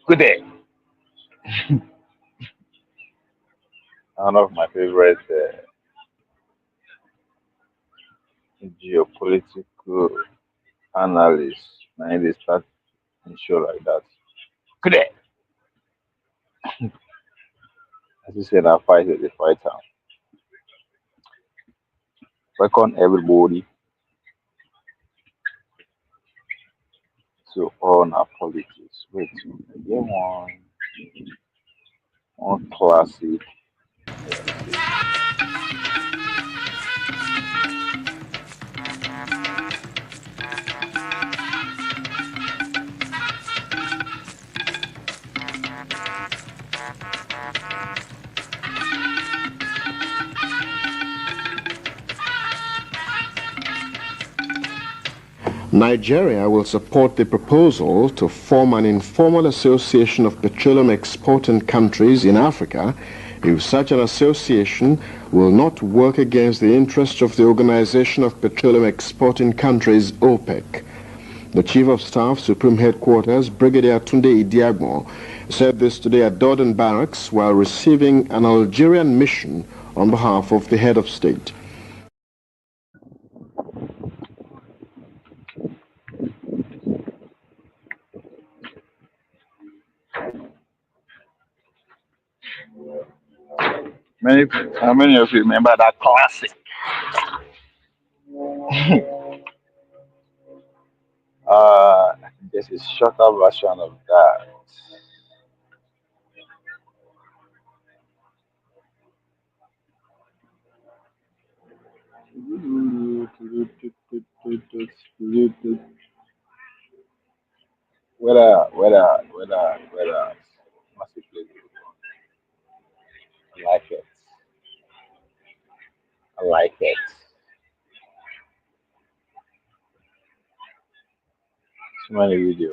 Good day. One of my favorite geopolitical analysts. Now they start in show like that. Good day. As you said, I fight is a fighter. Welcome everybody to on our politics. Wait, get one classic. Let's see. Nigeria will support the proposal to form an informal association of petroleum exporting countries in Africa if such an association will not work against the interests of the Organization of Petroleum Exporting Countries, OPEC. The Chief of Staff, Supreme Headquarters, Brigadier Tunde Idiagbon, said this today at Dorden Barracks while receiving an Algerian mission on behalf of the head of state. How many of you remember that classic? This is shorter version of that. Whether, must be played. I like it. I like it. So many video.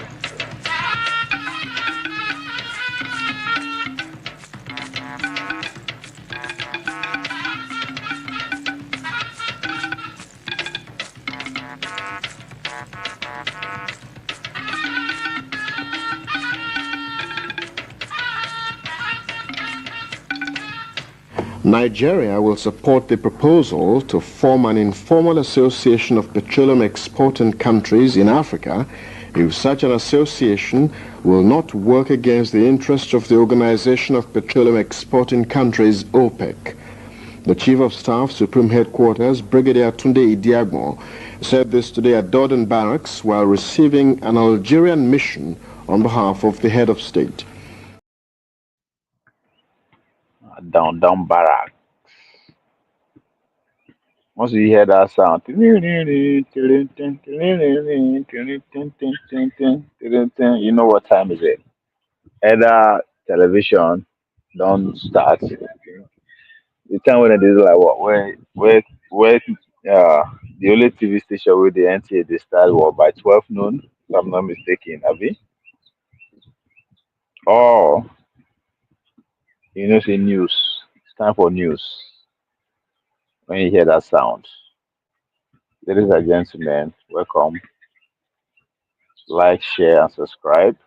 Nigeria will support the proposal to form an informal association of petroleum exporting countries in Africa if such an association will not work against the interests of the Organization of Petroleum Exporting Countries, OPEC. The Chief of Staff, Supreme Headquarters, Brigadier Tunde Idiagbon, said this today at Dorden Barracks while receiving an Algerian mission on behalf of the head of state. Down barrack. Once you hear that sound, you know what time is it. Either television don't start. The time when it is like what where the only TV station with the NTA they start what by 12 noon, if I'm not mistaken, Abby. Or say news. It's time for news. When you hear that sound. Ladies and gentlemen, welcome. Like, share, and subscribe.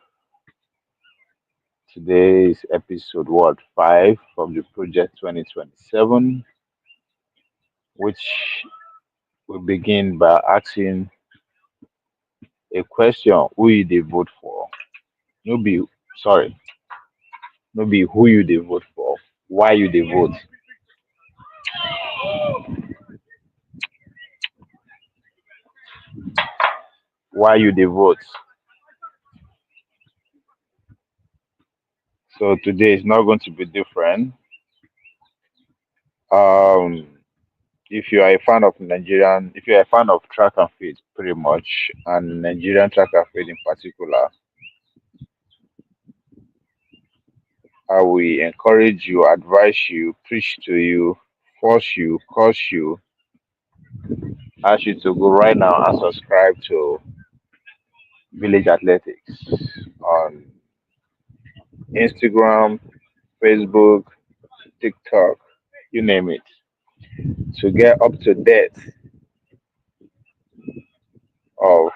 Today is episode what 5 from the project 2027, which we begin by asking a question: Who you they vote for? No be sorry, no be who you they vote for. Why you they vote? Why you they vote? So today is not going to be different. Um, if you are a fan of if you are a fan of track and field, pretty much, and Nigerian track and field in particular, I will encourage you, advise you, preach to you, force you, cause you, ask you to go right now and subscribe to Village Athletics on Instagram, Facebook, TikTok, you name it, to get up to date of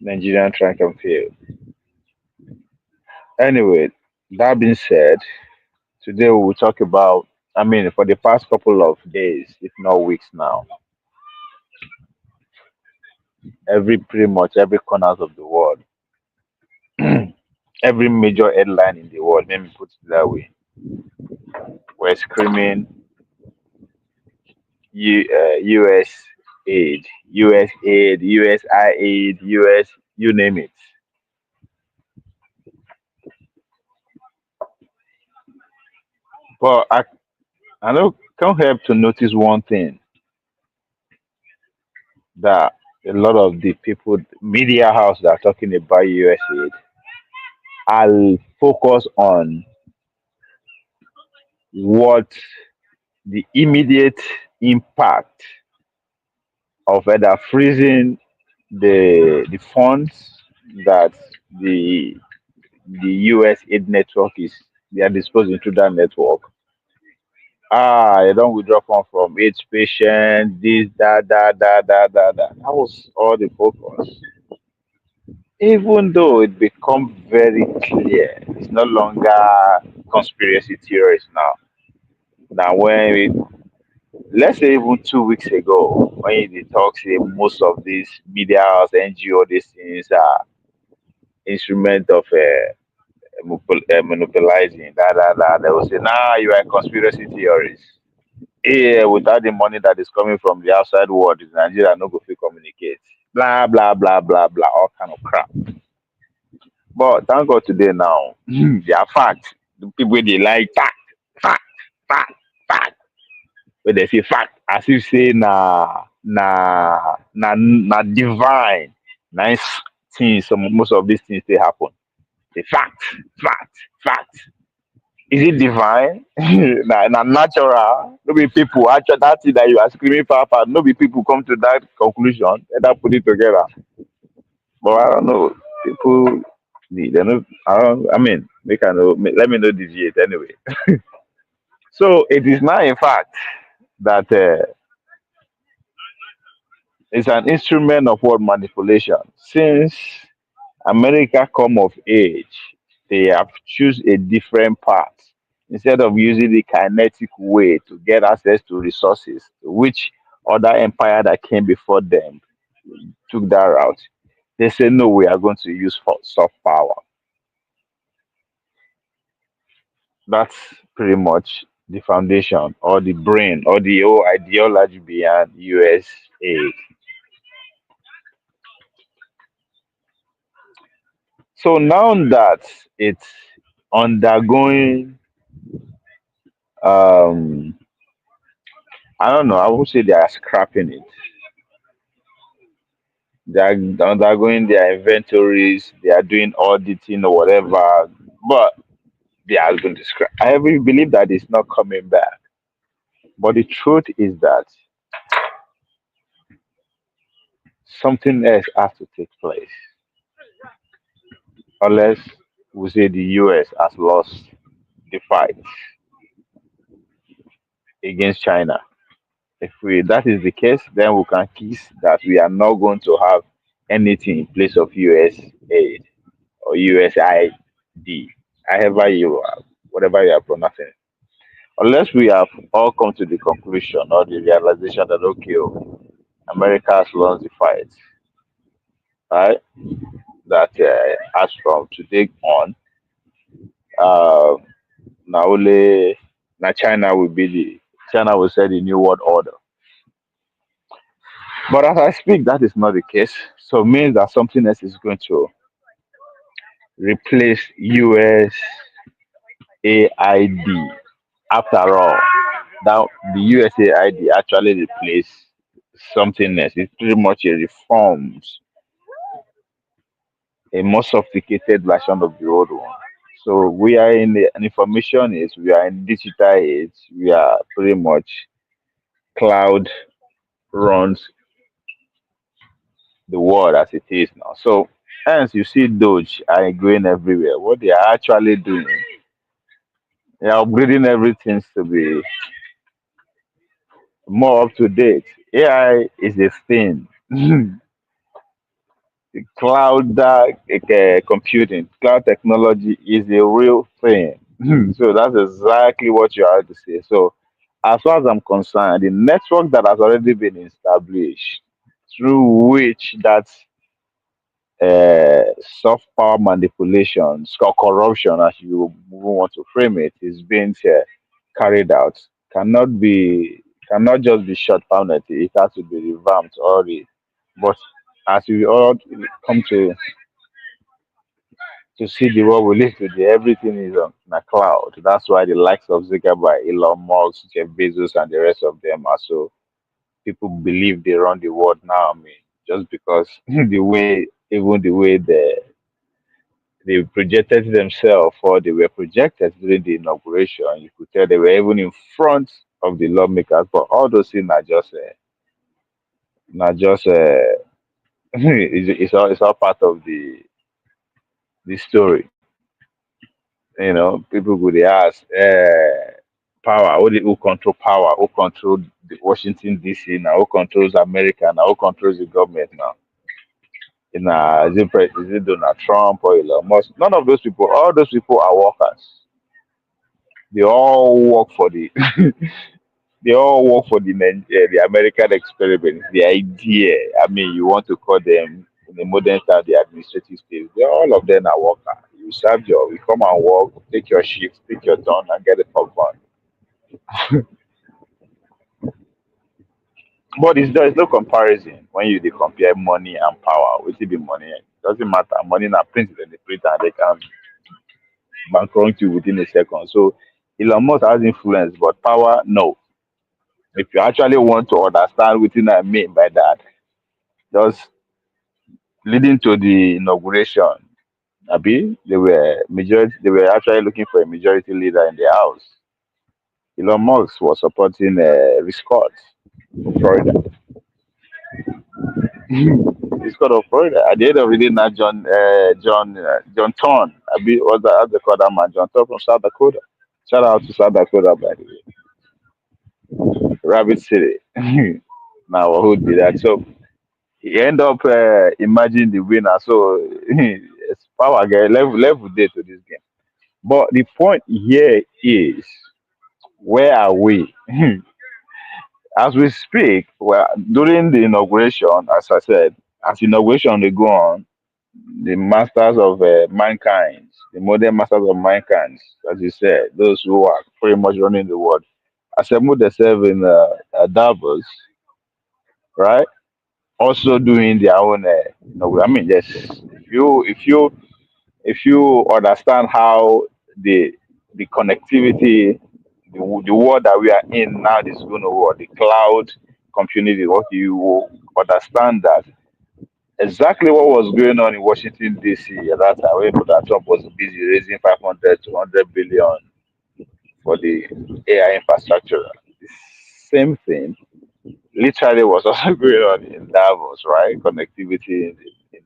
Nigerian track and field. Anyway, that being said, today we will talk about, I mean, for the past couple of days, if not weeks now, pretty much every corners of the world, every major headline in the world, let me put it that way, we're screaming US aid, US aid, USI aid, US, you name it. But I know, can't help to notice one thing, that a lot of the people, media house that are talking about US aid, are focused on what the immediate impact of either freezing the funds that the the US aid network is they are disposing through that network. You don't withdraw funds from AIDS patients, this, that. That was all the focus. Even though it becomes very clear, it's no longer conspiracy theories now. Now, let's say even 2 weeks ago, when they talk, say most of these media house, NGO, these things are instrument of monopolizing, they will say, nah, you are conspiracy theories. Yeah, without the money that is coming from the outside world, Nigeria no go fit communicate. Blah, blah, blah, blah, blah, all kind of crap. But thank God today now, they are fact. The people they like fact, fact, fact. When they say fact, as if say na divine, nice things. Some most of these things they happen. The fact, fact, fact. Is it divine? Na natural. No be people. Actually, that thing that you are screaming for, no be people come to that conclusion and that put it together. But I don't know. People, they don't. I don't. I mean, they can know. Let me know deviate anyway. So it is now, in fact, that it's an instrument of what manipulation. Since America come of age, they have choose a different path. Instead of using the kinetic way to get access to resources, which other empire that came before them took that route, they say no, we are going to use for soft power. That's pretty much the foundation or the brain or the whole ideology behind USA. So now that it's undergoing, um, I don't know, I would say they are scrapping it. They are undergoing their inventories, they are doing auditing or whatever, but they are going to scrap. I really believe that it's not coming back. But the truth is that something else has to take place, unless we say the US has lost the fight against China. If we that is the case, then we can kiss that we are not going to have anything in place of US aid or USID, however you are, whatever you are pronouncing. Unless we have all come to the conclusion or the realization that okay, oh, America has lost the fight, right? That as from today on, uh, now only now China will be the China will set the new world order. But as I speak, that is not the case. So it means that something else is going to replace USAID. After all, now the USAID actually replaced something else. It's pretty much a reforms, a more sophisticated version of the old one. So we are in the an information age, we are in digital age, we are pretty much cloud runs the world as it is now. So hence you see Doge are going everywhere. What they are actually doing, they are upgrading everything to be more up to date. AI is a thing. cloud computing, cloud technology is a real thing. So that's exactly what you have to say. So, as far as I'm concerned, the network that has already been established through which that soft power manipulation, or corruption, as you want to frame it, is being carried out cannot be cannot just be shut down. It has to be revamped or but as we all come to see the world we live today, everything is on a cloud. That's why the likes of Zuckerberg, Elon Musk, Jeff Bezos, and the rest of them are so people believe they run the world now. I mean, just because even the way they projected themselves or they were projected during the inauguration, you could tell they were even in front of the lawmakers. But all those things are just not just it's all part of the story. People could ask, power, who control power, who control the Washington DC now, who controls America now, who controls the government now. Is it Donald Trump or Elon Musk? None of those people. All those people are workers. They all work for the they all work for the American experiment, the idea. I mean, you want to call them in the modern time the administrative state. All of them are workers. You serve your, you come and work, take your shift, take your turn, and get the top one. But there's no comparison when you dey compare money and power. Wetin be money? It doesn't matter. Money na print dem dey print and they can bankrupt you within a second. So Elon Musk has influence, but power no. If you actually want to understand wetin I mean by that, just leading to the inauguration, Abi, they were actually looking for a majority leader in the house. Elon Musk was supporting Scott from Florida. Scott of Florida. At the end of the day, now John Thorne, Abi, what's that? How they call that man? John Thorne from South Dakota. Shout out to South Dakota, by the way. Rabbit City. Now, who did that? So he end up imagining the winner. So it's power guy level day to this game. But the point here is, where are we? As we speak, well, during the inauguration, as I said, as inauguration they go on, the masters of mankind, the modern masters of mankind, as you said, those who are pretty much running the world, assembled themselves in Davos, right? Also doing their own, I mean, yes, if you understand how the the connectivity, the world that we are in now is going to work, the cloud community, what you will understand that exactly what was going on in Washington DC at that time when Donald Trump was busy raising 500 to 100 billion for the AI infrastructure. The same thing literally was also going on in Davos, right? Connectivity in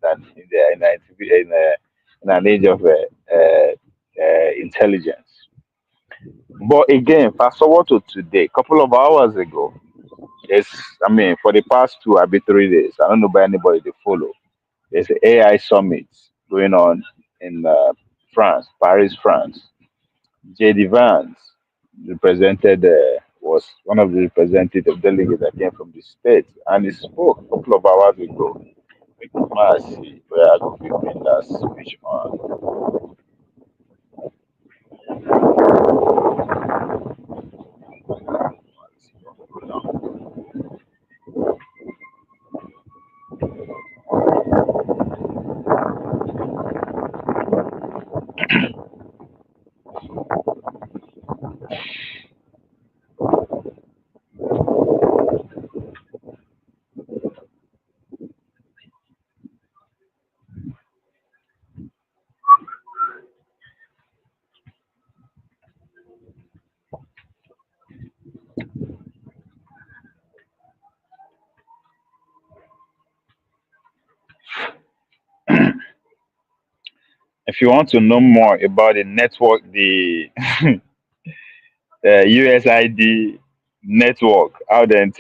an age of intelligence. But again, fast forward to today, couple of hours ago, it's I mean, for the past 2 or 3 days, I don't know by anybody to follow. There's an AI summit going on in France, Paris, France. JD Vance represented was one of the representative delegates that came from the state, and he spoke a couple of hours ago. We can see where I could be in that speech on. If you want to know more about the network, the USID network, how they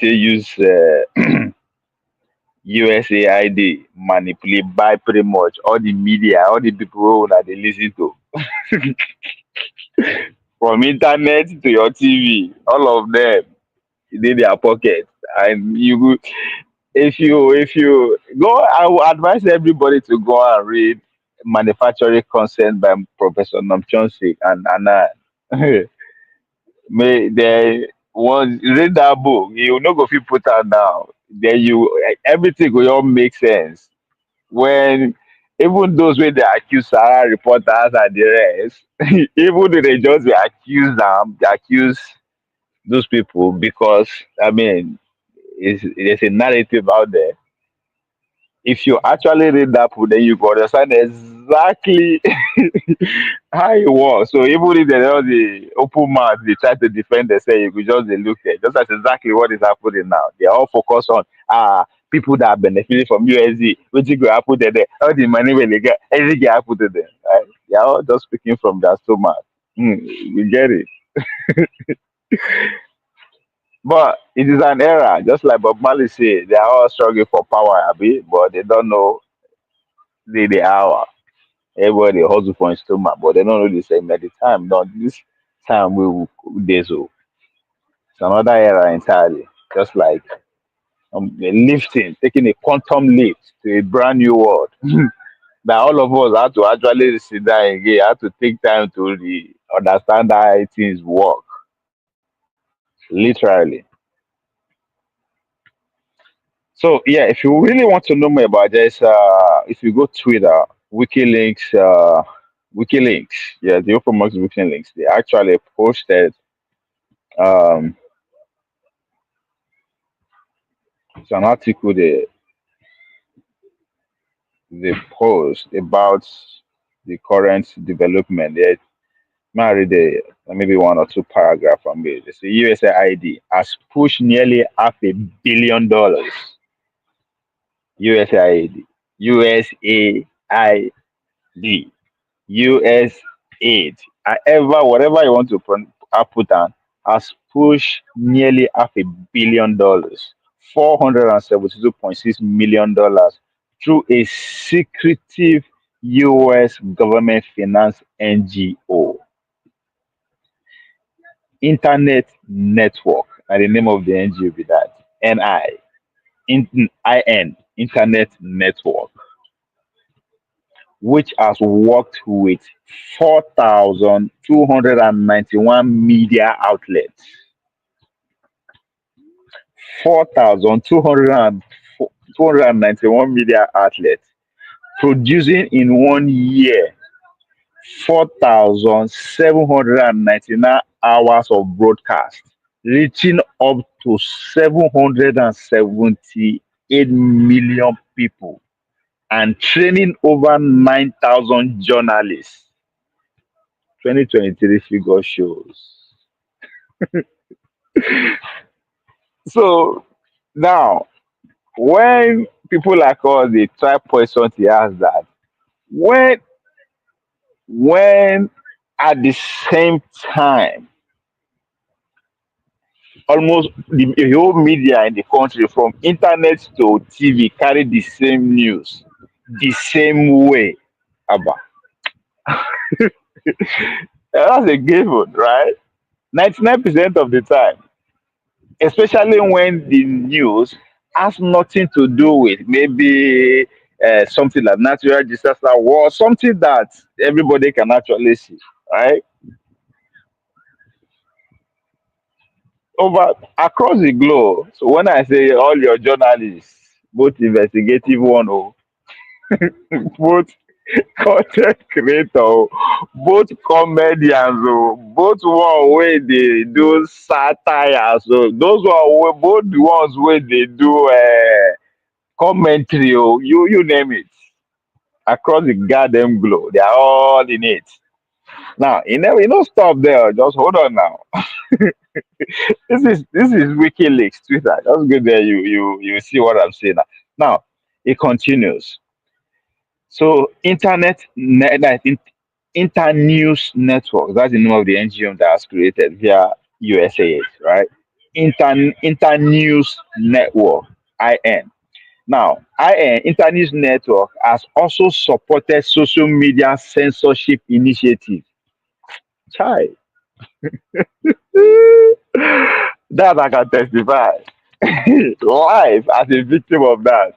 use USAID manipulate by pretty much all the media, all the people that they listen to, from internet to your TV, all of them in their pocket. And if you go, I will advise everybody to go and read Manufacturing Consent by Professor Nomchonsik and Anand. May they once read that book, you no go fit put am down. Then you everything go all make sense. When even those wey dey accuse Sarah reporters and the rest, even though they just dey accuse am, dey accuse those people because I mean there's a narrative out there. If you actually read that book, then you go understand exactly how it was. So even if they just the open mouth, they try to defend themselves, you could just dey look there. Just as exactly what is happening now. They are all focused on people that are benefiting from USD, which go happen to them, all the money when they get, everything get happen to them. Right? They are all just speaking from their stomach. You get it. But it is an era, just like Bob Marley said, they are all struggling for power, abi, but they don't know the hour. Everybody hustle for his stomach, but they don't know the same at the time. No, this time we will days old. It's another era entirely. Just like lifting, taking a quantum lift to a brand new world. That all of us had to actually sit down again, had to take time to understand how things work. Literally. So yeah, if you really want to know more about this, if you go Twitter, WikiLeaks, WikiLeaks, yeah, the Open WikiLeaks, they actually posted um, it's an article they post about the current development. They might read maybe one or two paragraph from it. They say USAID has pushed nearly $500 million. USAID, USAID, US aid, however, whatever you want to put on, has pushed nearly $500 million, $472.6 million through a secretive US government financed NGO, Internet Network. And the name of the NGO be that Internet Network, which has worked with 4,291 media outlets. 4,291 media outlets, producing in 1 year 4,799 hours of broadcast, reaching up to 778 million people, and training over 9,000 journalists. 2023 figure shows. So now, when people like us they try question to ask that, when when at the same time, almost the whole media in the country from internet to TV carry the same news the same way. Abba. That's a given, right? 99% of the time, especially when the news has nothing to do with maybe something like natural disaster or something that everybody can actually see, right? Over across the globe. So when I say all your journalists, both investigative one or both content creator, oh, both comedians, oh, both one wey dey do satire, so those one wey both the ones wey dey do commentary, oh, you name it, across the goddamn globe, they are all in it. Now, you know stop there. Just hold on now. This is WikiLeaks Twitter. Just go there. You see what I'm saying now. Now it continues. So I think Internews Network. That's the name of the NGO that was created via USAID, right? Internews Network (IN). Now, Internet network has also supported social media censorship initiatives. Chai, that I can testify live as a victim of that,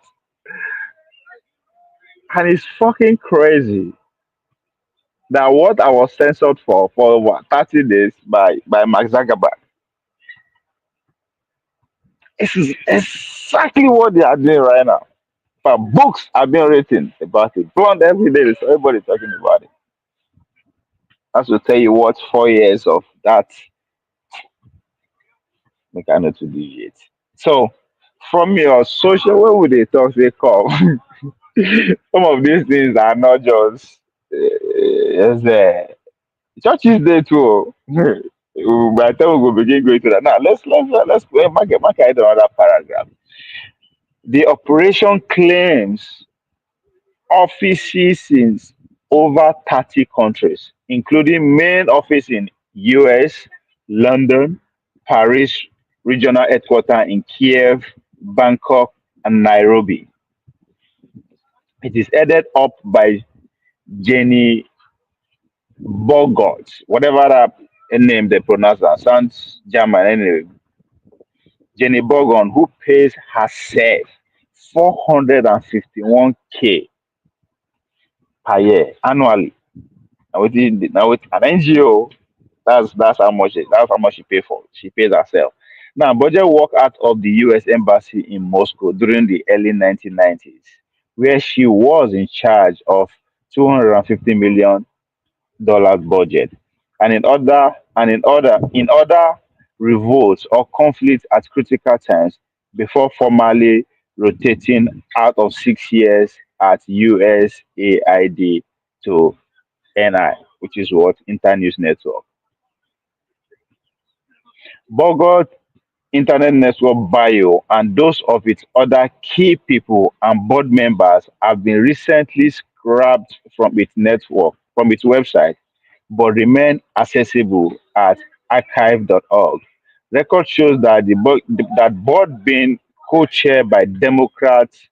and it's fucking crazy that what I was censored for what 30 days by Mark Zuckerberg. This is exactly what they are doing right now. But books are being written about it. Beyond every day, there's everybody talking about it. That's to tell you what 4 years of that mechanic to deviate. So from your social, where would they talk they come? Some of these things are not just yes, churches there too. By the time we go begin going to that. Now let's mark it another paragraph. The operation claims offices in over 30 countries, including main office in US, London, Paris, regional headquarters in Kiev, Bangkok, and Nairobi. It is headed up by Jenny Bogot, whatever that name they pronounce that sounds German anyway. Jenny Bogon, who pays herself 451K per year annually. Now with an NGO, that's how much she pay for. She pays herself. Now, Budget worked out of the US Embassy in Moscow during the early 1990s, where she was in charge of $250 million budget. And in other revolts or conflicts at critical times before formally rotating out of 6 years at USAID to NI, which is what Internews Network. Bogart Internet Network bio and those of its other key people and board members have been recently scrapped from its website, but remain accessible at archive.org. Record shows that that board being co-chaired by Democrats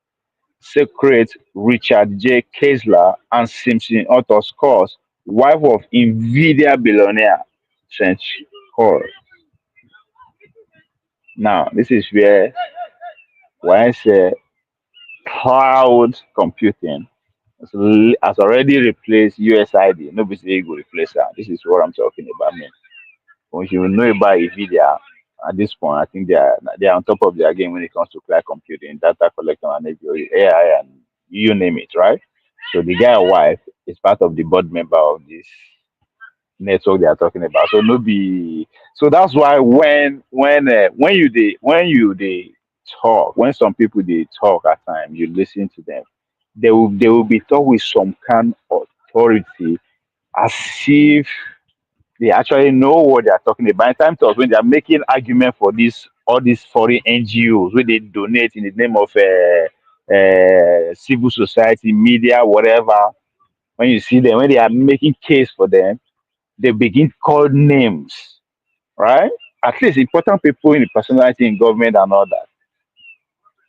Secret Richard J. Kessler and Simpson Otto Scott, wife of Nvidia billionaire Trench Hall. Now, this is where when I say cloud computing has already replaced USID. Nobody say go replace that. This is what I'm talking about. Man. Once you know about NVIDIA, at this point, I think they are on top of their game when it comes to cloud computing, data collection, and AI, and you name it, right? So the guy wife is part of the board member of this network they are talking about. So no be so that's why when you they talk, when some people they talk at times, you listen to them. They will be talk with some kind of authority as if they actually know what they are talking about. By the time to us when they are making argument for this all these foreign NGOs where they donate in the name of civil society, media, whatever. When you see them, when they are making case for them, they begin call names, right? At least important people in the personality in government and all that.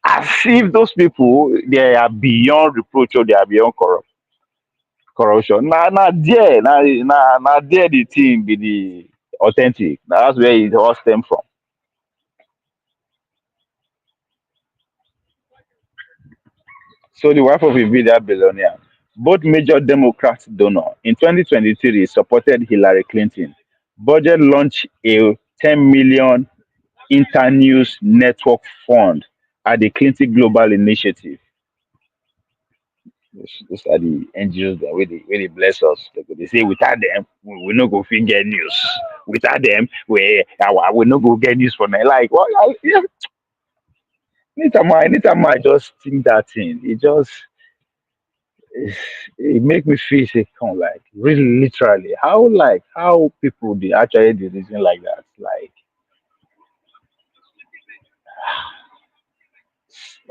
As if those people they are beyond reproach or they are beyond corruption. Na there the thing be the authentic. Na that's where it all stem from. So the wife of a Nvidia billionaire, both major Democrat donor in 2023 supported Hillary Clinton. Budget launched a 10 million Internews Network Fund at the Clinton Global Initiative. Those are the NGOs that where they bless us. They say without them, we no go fit get news. Without them, we no go get news for them. Like what? Yeah, anytime I just think that thing, it, it make me feel say come like really literally how people they actually do reason like that. Like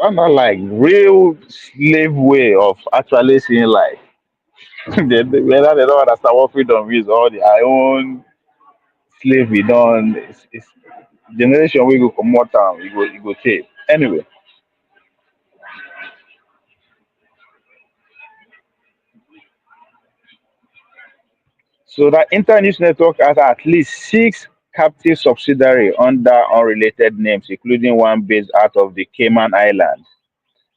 I'm not like real slave way of actually seeing life. Whether they don't understand what freedom is or their own slave we done it's generation we go come more town we go take. Anyway, So the Internews network has at least six captive subsidiaries under unrelated names, including one based out of the Cayman Islands.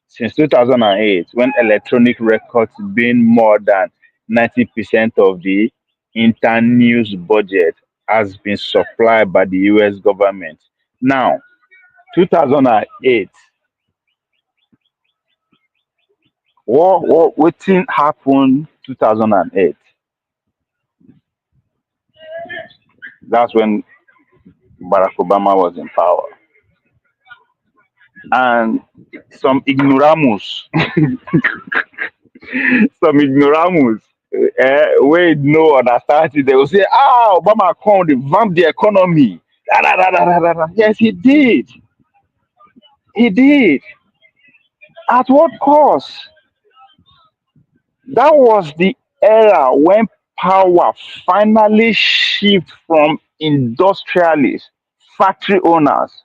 Since 2008, when electronic records being more than 90% of the Internews budget has been supplied by the US government. Now, 2008, wetin happen 2008? That's when Barack Obama was in power. And some ignoramus, some ignoramus, wey no understand it, they will say, ah, Obama come revamp the economy. Da, da, da, da, da, da, da. Yes, he did. He did. At what cost? That was the era when power finally shift from industrialists, factory owners,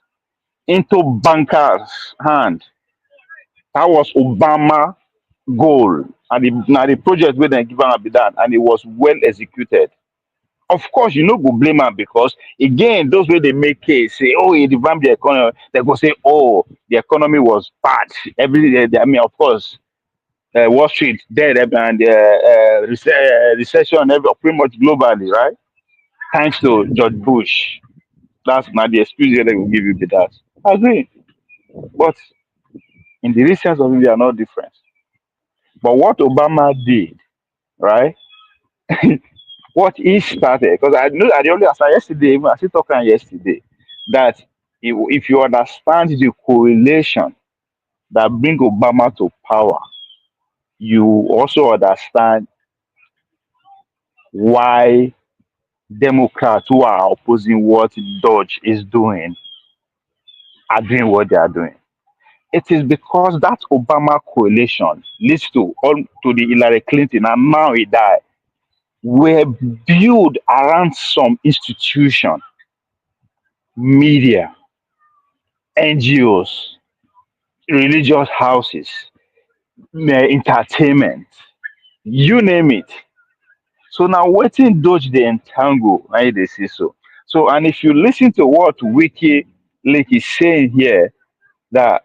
into bankers' hand. That was Obama goal. And now the project wey dem give am be that, and it was well executed. Of course, you no go blame am because again, those wey dey make case say, oh, e revamp the economy, they go say, oh, the economy was bad. I mean, of course, Wall Street dead and recession pretty much globally, right? Thanks to George Bush. That's not the excuse they will give you be that. I agree. But in the real sense of it, they are not different. But what Obama did, right? What he started, because I know I only after yesterday, even I still talking yesterday, that if you understand the correlation that bring Obama to power, you also understand why Democrats who are opposing what Dodge is doing are doing what they are doing. It is because that Obama coalition leads to all to the Hillary Clinton, and now he died, were built around some institution, media, NGOs, religious houses, entertainment, you name it. So now wetin Dodge dey entangle, na you dey see so. So and if you listen to what Wiki Lake is saying here, that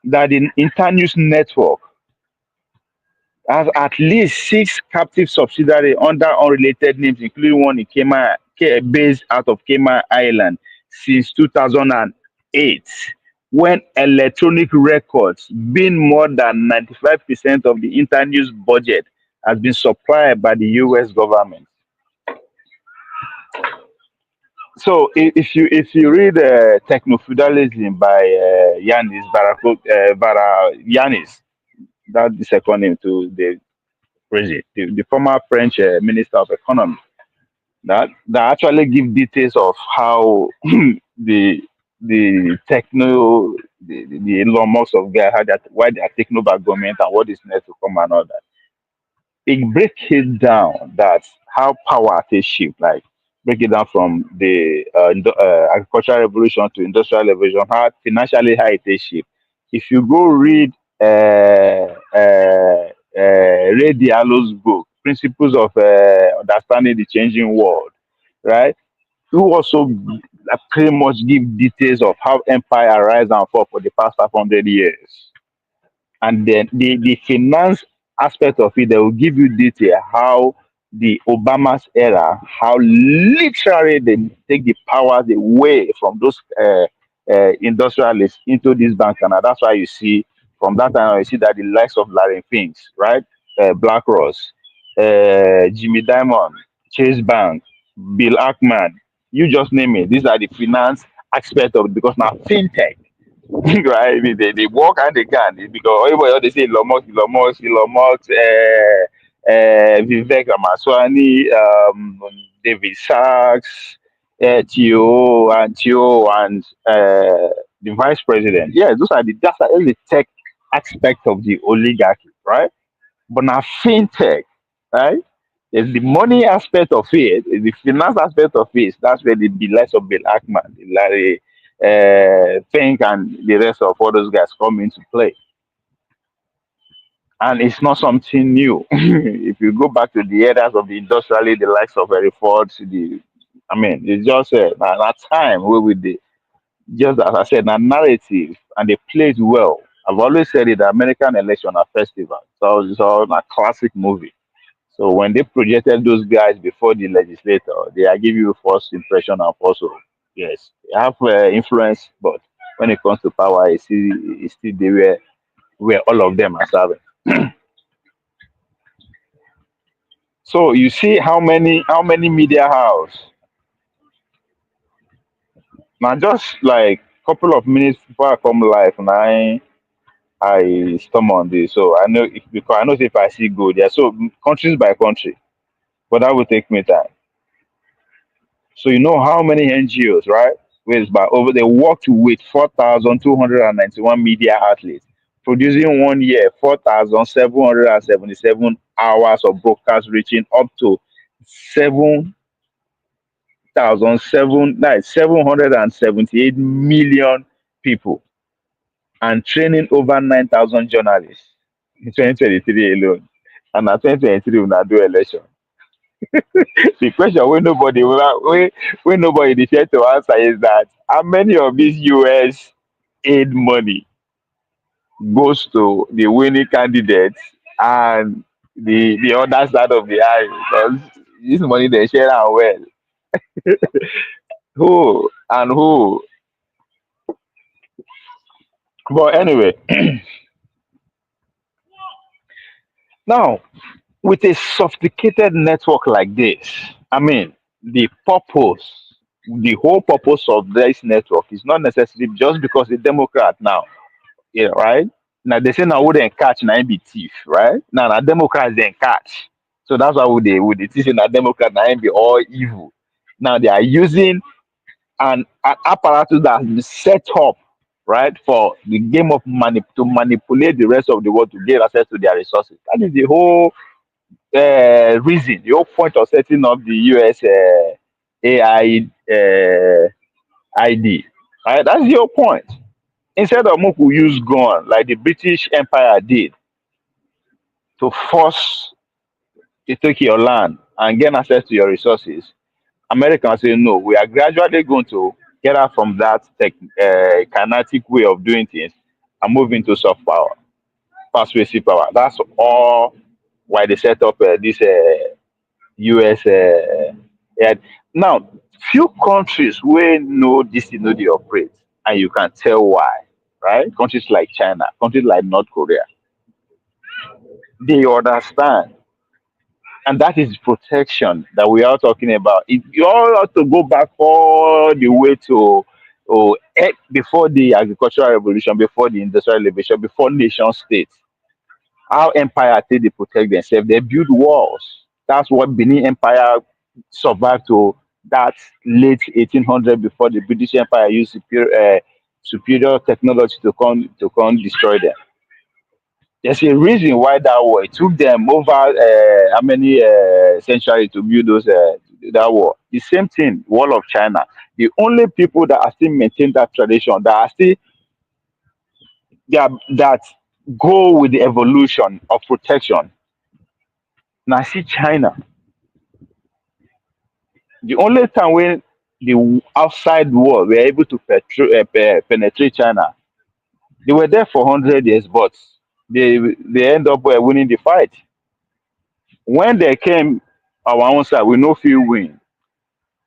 the Internews network has at least six captive subsidiaries under unrelated names, including one in based out of Cayman Island since 2008, when electronic records, being more than 95% of the Internews budget, has been supplied by the US government. So if you read Techno-Feudalism by Yanis, that's the second name to the president, the former French Minister of Economy, that actually give details of how the techno the Elon Musk of guy how that why they are taking over government and what is next to come and all that. It break it down that how power takes shift, like break it down from the agricultural revolution to industrial revolution, how financially how it takes shift. If you go read Ray Diallo's book, Principles of Understanding the Changing World, right? Who also pretty much give details of how empire rise and fall for the past 500 years. And then the finance aspect of it, they will give you detail how the Obama's era, how literally they take the powers away from those industrialists into this bank. And that's why you see from that time you see that the likes of Larry Finks, right, Black Ross, Jimmy Dimon, Chase Bank, Bill Ackman, you just name it. These are the finance aspect of it because now fintech. Right? I mean, they work and they can because everybody always say Elon Musk, Elon Musk, Elon Musk, Vivek Ramaswamy, David Sachs, Theo and the vice president. Yeah, those are the tech aspect of the oligarchy, right? But now fintech, right? There's the money aspect of it, the finance aspect of it. That's where the likes of Bill Ackman, the Larry Fink, and the rest of all those guys come into play. and it's not something new. If you go back to the eras of the industrially, the likes of Ford, I mean, it's just a time where we did, just as I said, a narrative, and they played well. I've always said it, the American election a festival. So it's all a classic movie. So when they projected those guys before the legislator, they are giving you first impression and first hope. Yes, they have influence, but when it comes to power, it's still there where all of them are serving. So you see how many media house now, just like couple of minutes before I come live, and I storm on this. So I know if because I know if I see good, yeah. So countries by country, but that will take me time. So you know how many NGOs, right? With by over they worked with 4,291 media outlets, producing 1 year 4,777 hours of broadcast, reaching up to 7,778 million people, and training over 9,000 journalists in 2023 alone. And na 2023 una do election. The question wey nobody dey fear to answer is that how many of dis US aid money goes to the winning candidate and the other side of the aisle, because dis money dey share am well. Who and who? But anyway, now with a sophisticated network like this, I mean, the purpose, the whole purpose of this network is not necessarily just because the Democrat now, yeah, right? Now they say now who they catch now be thief, right? Now Democrats then catch. So that's why would they teach na Democrat now be all evil. Now they are using an apparatus that has been set up, right, for the game of to manipulate the rest of the world to get access to their resources. That is the whole reason, the whole point of setting up the US AI ID. Right? That's the whole point. Instead of Moku use gun like the British Empire did to force to take your land and gain access to your resources, Americans say no. We are gradually going to get out from that kinetic way of doing things and move into soft power, persuasive power. That's all why they set up this US. Yeah. Now, few countries wey know this thing no dey operate, and you can tell why, right? Countries like China, countries like North Korea, they understand, and that is protection that we are talking about. You all have to go back all the way to before the agricultural revolution, before the industrial revolution, before nation states. How empire take dey protect themselves? They build walls. That's what Benin Empire survived to that late 1800, before the British Empire used superior technology to come destroy them. There's a reason why that war, it took them over how many centuries to build that wall. The same thing, Wall of China. The only people that are still maintain that tradition, that are still that go with the evolution of protection. Now see China. The only time when the outside world were able to penetrate China, they were there for 100 years, but they end up winning the fight. When they came our own side, we no fit win.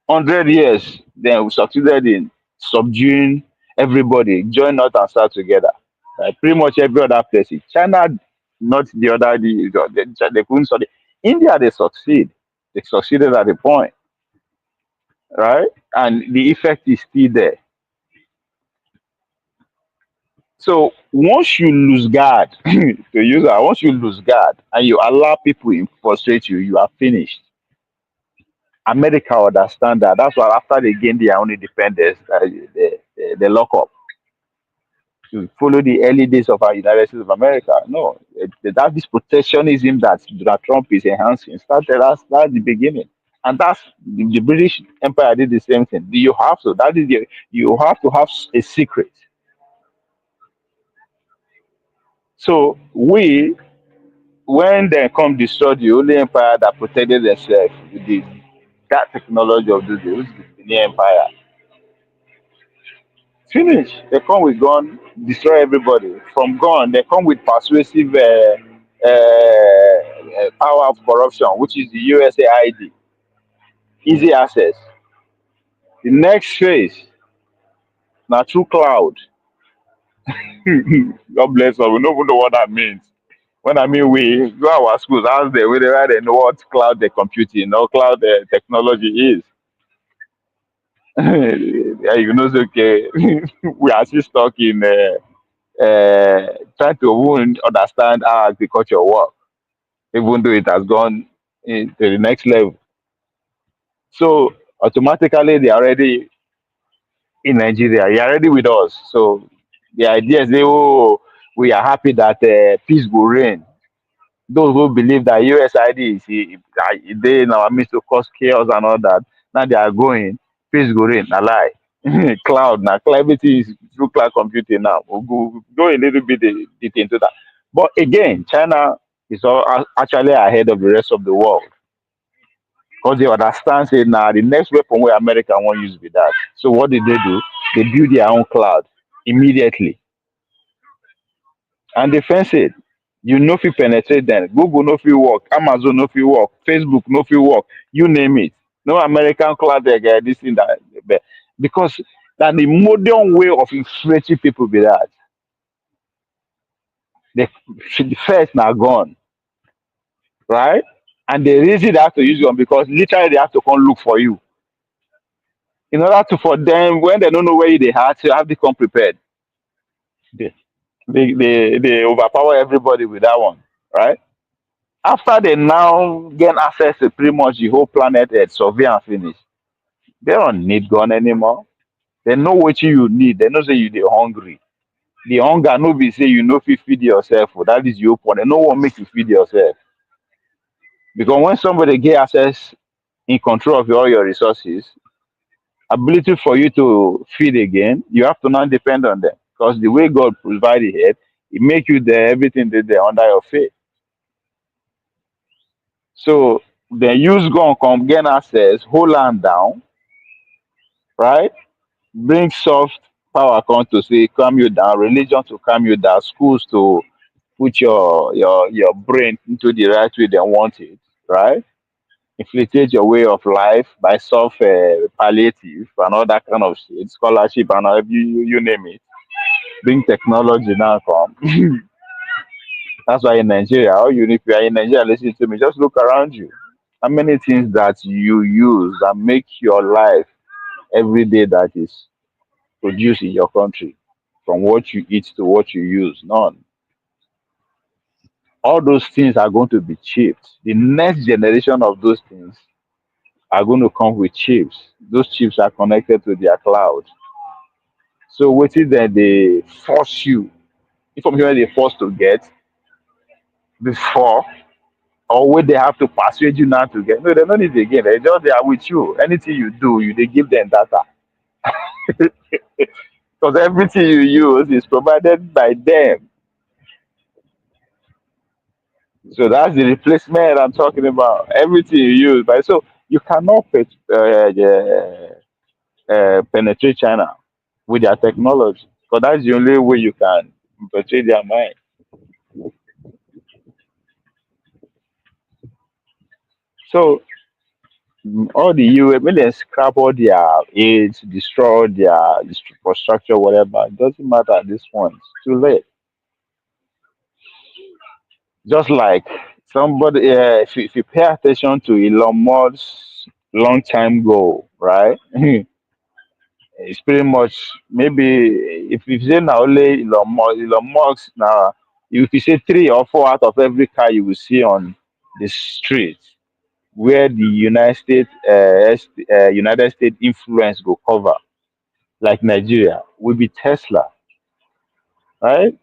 100 years, then we succeeded in subduing everybody, join North and South together. Pretty much every other place. China, not the other, they couldn't study. India, they succeed. They succeeded at the point, right? And the effect is still there. So once you lose guard, to use that, once you lose guard and you allow people to frustrate you, you are finished. America understand that. That's why after they gain their own independence, they lock up. To follow the early days of our United States of America. No, that this protectionism that Donald Trump is enhancing started. That's the beginning, and that's the British Empire did the same thing. You have to. That is you have to have a secret. So we when they come destroy the only empire that protected themselves with that technology of those days, which is the Benin Empire, finish. They come with gun, destroy everybody. From gun, they come with persuasive power of corruption, which is the USAID, easy access. The next phase, now through cloud. God bless us. We don't even know what that means. When I mean we, go our schools, ask them whether they know what cloud computing or cloud technology is. Yeah, you know, it's okay. We are still stuck in trying to even understand how agriculture works, even though it has gone to the next level. So automatically they are already in Nigeria. They are already with us. So the idea is, oh, we are happy that peace will reign. Those who believe that USID is they in our midst to cause chaos and all that, now they are going, peace go reign, a lie. Cloud now, cloud, everything is through cloud computing now. We'll go a little bit deep into that. But again, China is actually ahead of the rest of the world because they understand say now the next weapon where America won't use with that. So what did they do? They build their own cloud immediately and they fence it. You no fit penetrate them. Google no fit work, Amazon no fit work, Facebook no fit work, you name it. No American cloud they get this thing that because that the modern way of infiltrating people be that. The first now gone, right? And the reason they have to use them because literally they have to come look for you. In order to for them when they don't know where they are, to have to come prepared. They, they overpower everybody with that one, right? After they now gain access to pretty much the whole planet Earth, survey and finish, they don't need gun anymore. They know what you need. They know say you they hungry. The hunger no be say you no fit feed yourself. Oh, that is your point. They no one make you feed yourself. Because when somebody get access in control of all your resources, ability for you to feed again, you have to not depend on them. Because the way God provided it, it make you there everything that they under your faith. So they use gun come gain access, hold land down, right? Bring soft power come to say calm you down, religion to calm you down, schools to put your brain into the right way they want it, right? Infiltrate your way of life by soft palliative and all that kind of shit, scholarship and all, you name it. Bring technology now come. That's why in Nigeria, all you need if you are in Nigeria, listen to me, just look around you. How many things that you use that make your life every day that is produced in your country, from what you eat to what you use? None. All those things are going to be chipped. The next generation of those things are going to come with chips. Those chips are connected to their cloud. So what is that they force you, information they force to get before, or what they have to persuade you not to get. No, they don't need it again. They just they are with you. Anything you do, you they give them data. Because everything you use is provided by them. So that's the replacement I'm talking about. Everything you use, but so you cannot penetrate China with their technology, because that's the only way you can penetrate their mind. So all the US, when they scrap all their aids, destroy their infrastructure, whatever, it doesn't matter at this point. It's too late. Just like somebody, if you pay attention to Elon Musk's long time goal, right? It's pretty much maybe if you say now only Elon Musk now, if you say three or four out of every car you will see on the street where the United States influence go cover, like Nigeria, will be Tesla, right?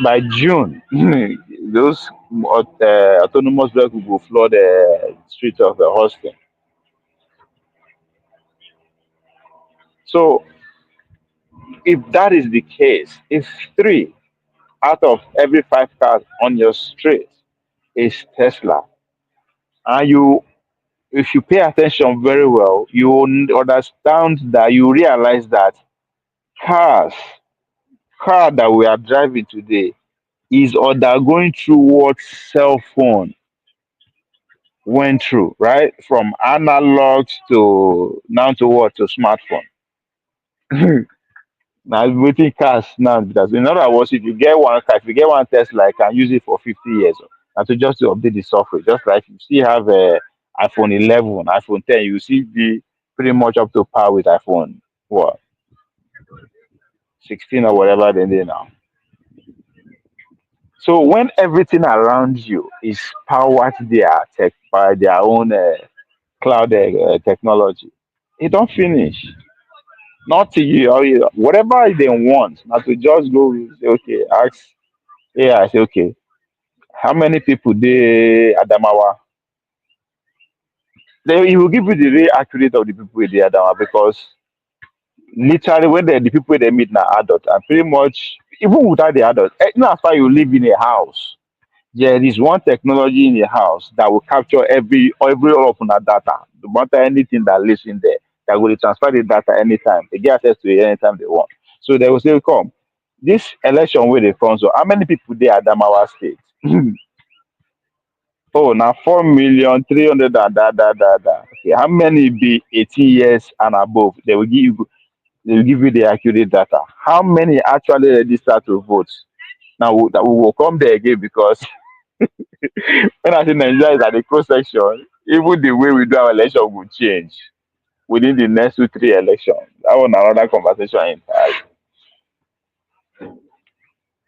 By June, those autonomous vehicles will flood the streets of Austin. So, if that is the case, if three out of every five cars on your street is Tesla. And if you pay attention very well, you will understand that you realize that cars, car that we are driving today is undergoing through what cell phone went through, right? From analog to now to what to smartphone. Now waiting cars now because in other words, if you get one car, if you get one Tesla, you can use it for 50 years. And to just to update the software, just like you still have a iPhone 11, iPhone 10, you see the pretty much up to par with iPhone what 16 or whatever they do now. So when everything around you is powered their tech by their own cloud technology, it don't finish. Not to you, or whatever they want. Not to just go say, okay, ask AI, say, okay, how many people they Adamawa? They he will give you the real accurate of the people with the Adamawa because literally when the people they meet now adult and pretty much even without the adult, not after you live in a house. There is one technology in the house that will capture every all of that data. No matter anything that lives in there, that will transfer the data anytime. They get access to it anytime they want. So they will say, come, this election where they come, so how many people there at Adamawa State? Oh, now 4,300,000 da. Okay, how many be 18 years and above? They will give you the accurate data. How many actually register to vote? Now that we will come there again because when I say Nigeria is at the cross section, even the way we do our election will change within the next 2, 3 elections. That one another conversation entirely.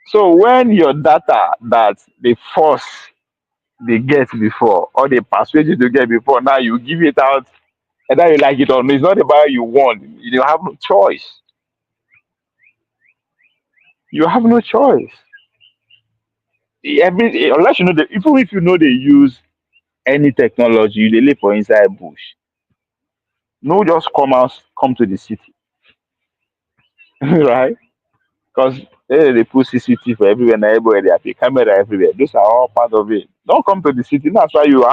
So when your data that they force they get before or they persuade you to get before, now you give it out either you like it or not. It's not about you want. You have no choice. You have no choice. Unless you know that even if you know they use any technology, you dey live for inside bush. No just come to the city, right? Because they put CCTV for everywhere and everywhere, they have a camera everywhere. Those are all part of it. Don't come to the city. That's why you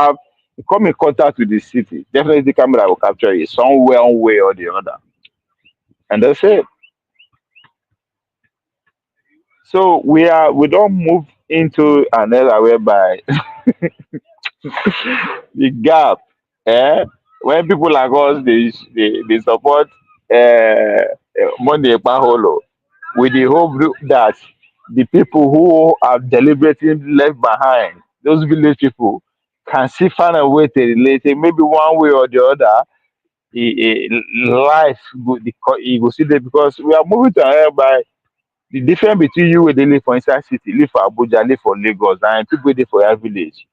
come in contact with the city. Definitely the camera will capture it somewhere, one way or the other. And that's it. So we don't move into an era whereby the gap, when people like us they support Monday Paholo with the hope that the people who are deliberately left behind, those village people, can still find a way to relate, maybe one way or the other. Life you go see there because we are moving to an era by the difference between you wey dey live for inside city, live for Abuja, live for Lagos, and people wey dey for your village.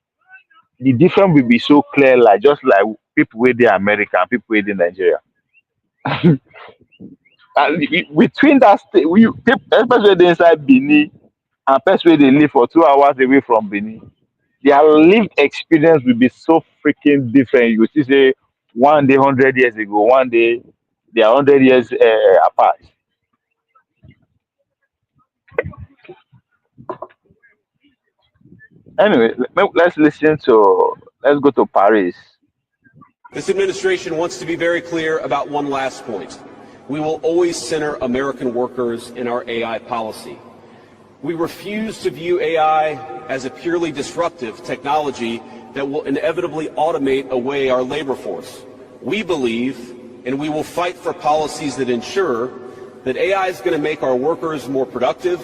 The difference will be so clear, like just like people wey dey America and people wey dey Nigeria. And between that state, especially dey inside Benin and person wey dey live for 2 hours away from Benin, their lived experience will be so freaking different. You see, say one day 100 years ago, one day they are 100 years apart. Anyway, let's go to Paris. This administration wants to be very clear about one last point. We will always center American workers in our AI policy. We refuse to view AI as a purely disruptive technology that will inevitably automate away our labor force. We believe, and we will fight for policies that ensure that AI is going to make our workers more productive,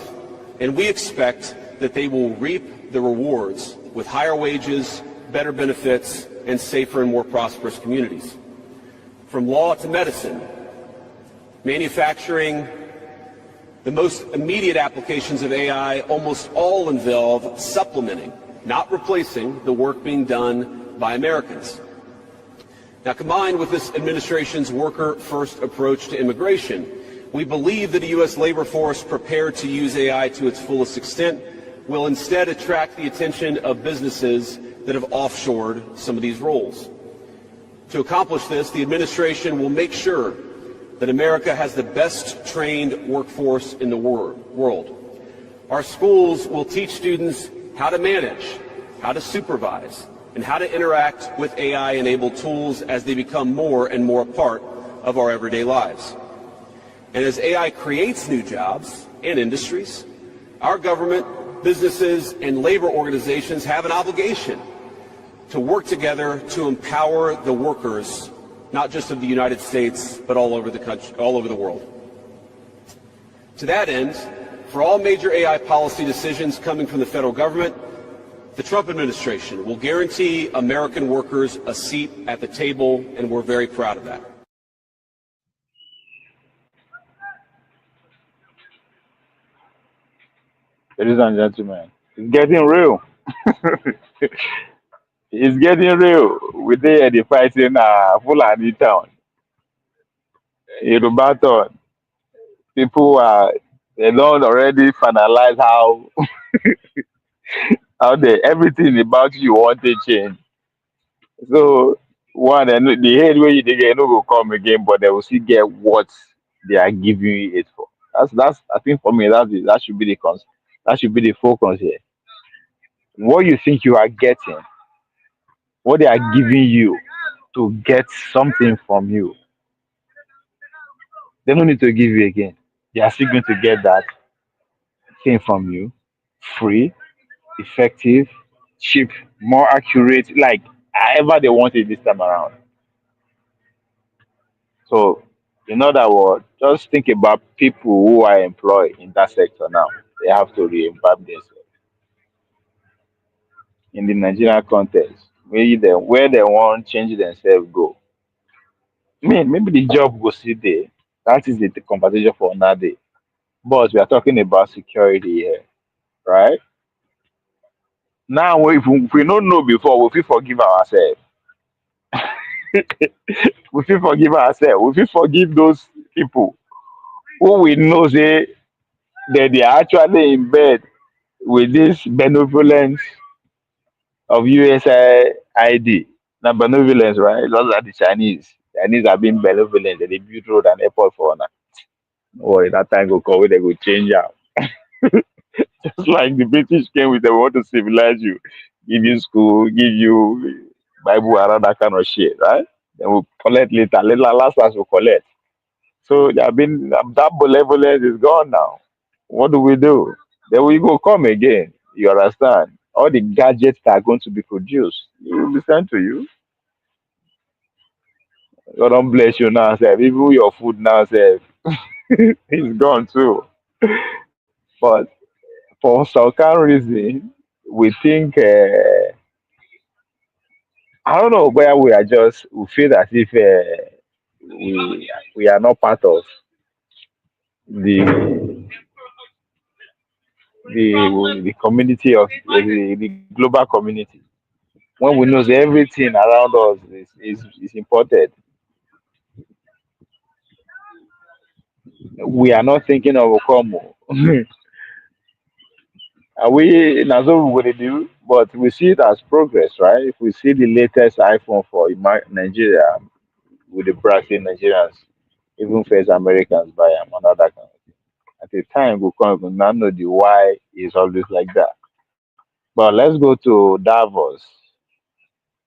and we expect that they will reap the rewards with higher wages, better benefits, and safer and more prosperous communities. From law to medicine, manufacturing, the most immediate applications of AI almost all involve supplementing, not replacing, the work being done by Americans. Now, combined with this administration's worker-first approach to immigration, we believe that a U.S. labor force prepared to use AI to its fullest extent will instead attract the attention of businesses that have offshored some of these roles. To accomplish this, the administration will make sure that America has the best trained workforce in the world. Our schools will teach students how to manage, how to supervise, and how to interact with AI-enabled tools as they become more and more a part of our everyday lives. And as AI creates new jobs and industries, our government, businesses, and labor organizations have an obligation to work together to empower the workers, not just of the United States, but all over the country, all over the world. To that end, for all major AI policy decisions coming from the federal government, the Trump administration will guarantee American workers a seat at the table, and we're very proud of that. Ladies and gentlemen, it's getting real. It's getting real. We dey the fighting Fulani town, Yoruba town. People are they don't already finalize how they everything about you want to change. So one and the head where you dey get no go come again, but they will still get what they are giving you it for. That's I think for me that should be the that should be the focus here. What you think you are getting, what they are giving you to get something from you, they don't need to give you again. They are still going to get that thing from you, free, effective, cheap, more accurate, like however they want it this time around. So, in other words, just think about people who are employed in that sector now. They have to reinvent themselves in the Nigerian context. Where they want change themselves go. I mean, maybe the job will see there. That is the conversation for another day. But we are talking about security here, right? Now, if we don't know before, we will forgive ourselves. We will forgive ourselves. We will forgive those people who we know say that they are actually in bed with this benevolence of USAID. Now, benevolence, right? Those are the Chinese. Chinese are being benevolent. They build road and airport for now. Or that time go come, they go change out. Just like the British came with, they want to civilize you, give you school, give you Bible, around that kind of shit, right? They will collect later. Later, last us will collect. So there have been that benevolence is gone now. What do we do? Then we go come again. You understand? All the gadgets that are going to be produced, it will be sent to you. God don't bless you now, sir. Even your food now, sir, it's gone too. But for some kind of reason, we think I don't know where we are just we feel as if we are not part of the the community of the global community. When we know that everything around us is imported, we are not thinking of Okomo. And we that's what we're going to do, but we see it as progress, right? If we see the latest iPhone for Nigeria with the Brazil Nigerians, even first Americans buy them, another kind of thing. At the time, we can now know the why is always like that. But let's go to Davos.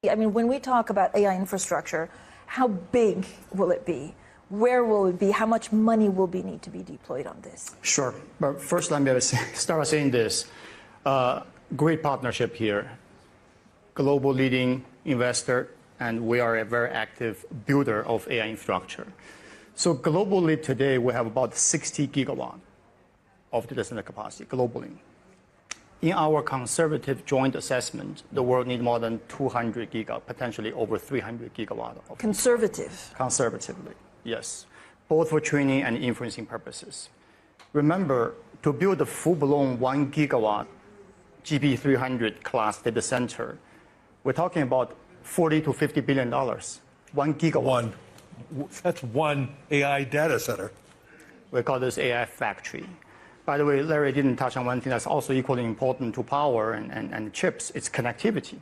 I mean, when we talk about AI infrastructure, how big will it be? Where will it be? How much money will need to be deployed on this? Sure. But first, let me start by saying this. Great partnership here. Global leading investor, and we are a very active builder of AI infrastructure. So globally today, we have about 60 gigawatt of data center capacity globally. In our conservative joint assessment, the world needs more than 200 gigawatt, potentially over 300 gigawatt. Of Conservative. Conservatively, yes, both for training and inferencing purposes. Remember, to build a full-blown 1 gigawatt GB300 class data center, we're talking about $40 to $50 billion. 1 gigawatt. That's one AI data center. We call this AI factory. By the way, Larry didn't touch on one thing that's also equally important to power and chips. It's connectivity.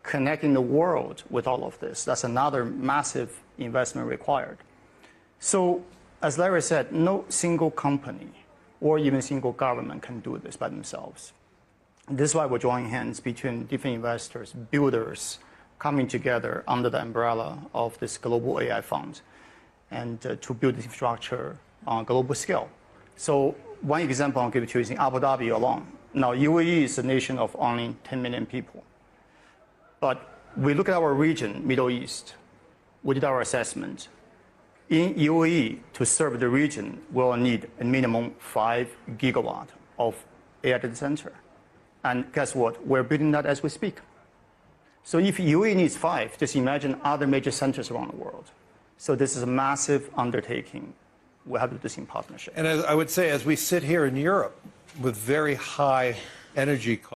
Connecting the world with all of this. That's another massive investment required. So, as Larry said, no single company or even single government can do this by themselves. This is why we're joining hands between different investors, builders, coming together under the umbrella of this global AI fund and to build this infrastructure on a global scale. So one example I'll give it to you is in Abu Dhabi alone. Now, UAE is a nation of only 10 million people. But we look at our region, Middle East, we did our assessment. In UAE, to serve the region, we'll need a minimum 5 gigawatt of AI data center. And guess what? We're building that as we speak. So if UAE needs 5, just imagine other major centers around the world. So this is a massive undertaking. We have to do this in partnership. And as I would say, as we sit here in Europe with very high energy costs,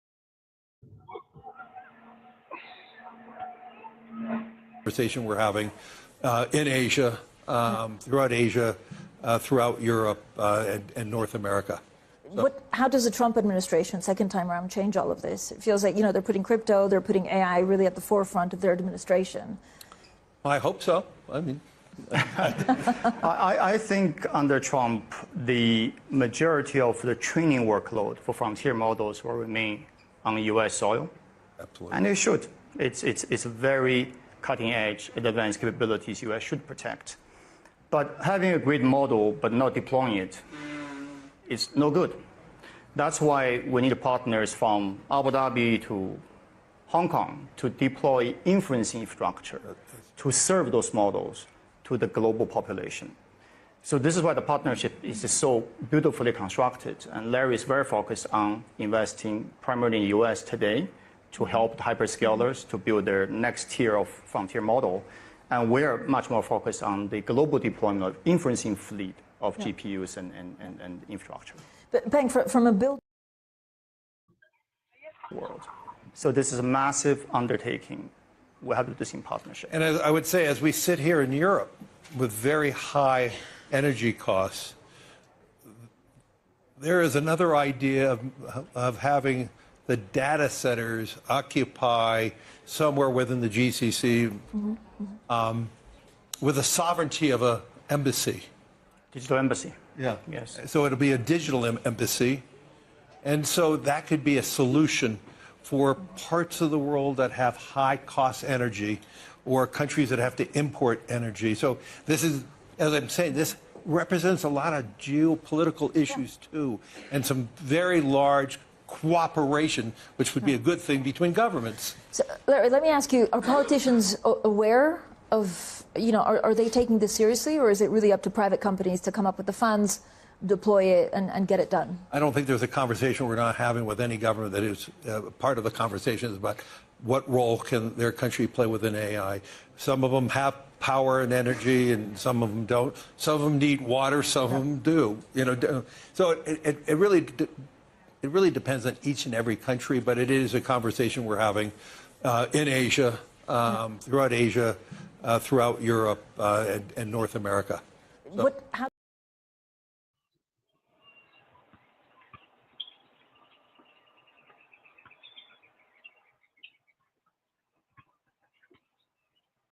conversation we're having in Asia, throughout Europe and North America. How does the Trump administration, second time around, change all of this? It feels like, they're putting crypto, they're putting AI really at the forefront of their administration. I hope so. I mean, I think under Trump, the majority of the training workload for frontier models will remain on U.S. soil. Absolutely. And it should. It's very cutting edge, advanced capabilities U.S. should protect. But having a great model but not deploying it is no good. That's why we need partners from Abu Dhabi to Hong Kong to deploy inferencing infrastructure to serve those models to the global population. So this is why the partnership is so beautifully constructed. And Larry is very focused on investing primarily in the US today to help the hyperscalers to build their next tier of frontier model. And we're much more focused on the global deployment of inferencing fleet of GPUs and infrastructure. But Peng, from a build world. So this is a massive undertaking. We have to do this in partnership. And as I would say, as we sit here in Europe with very high energy costs, there is another idea of having the data centers occupy somewhere within the GCC with the sovereignty of an embassy. Digital embassy. Yeah. Yes. So it'll be a digital embassy. And so that could be a solution for parts of the world that have high cost energy or countries that have to import energy. So this is, as I'm saying, this represents a lot of geopolitical issues too, and some very large cooperation, which would be a good thing between governments. So, Larry, let me ask you, are politicians aware of, are they taking this seriously, or is it really up to private companies to come up with the funds, deploy it, and get it done? I don't think there's a conversation we're not having with any government that is part of the conversation is about what role can their country play within AI. Some of them have power and energy, and some of them don't. Some of them need water, some of them do. So it really depends on each and every country, but it is a conversation we're having in Asia, throughout Europe, and North America. So,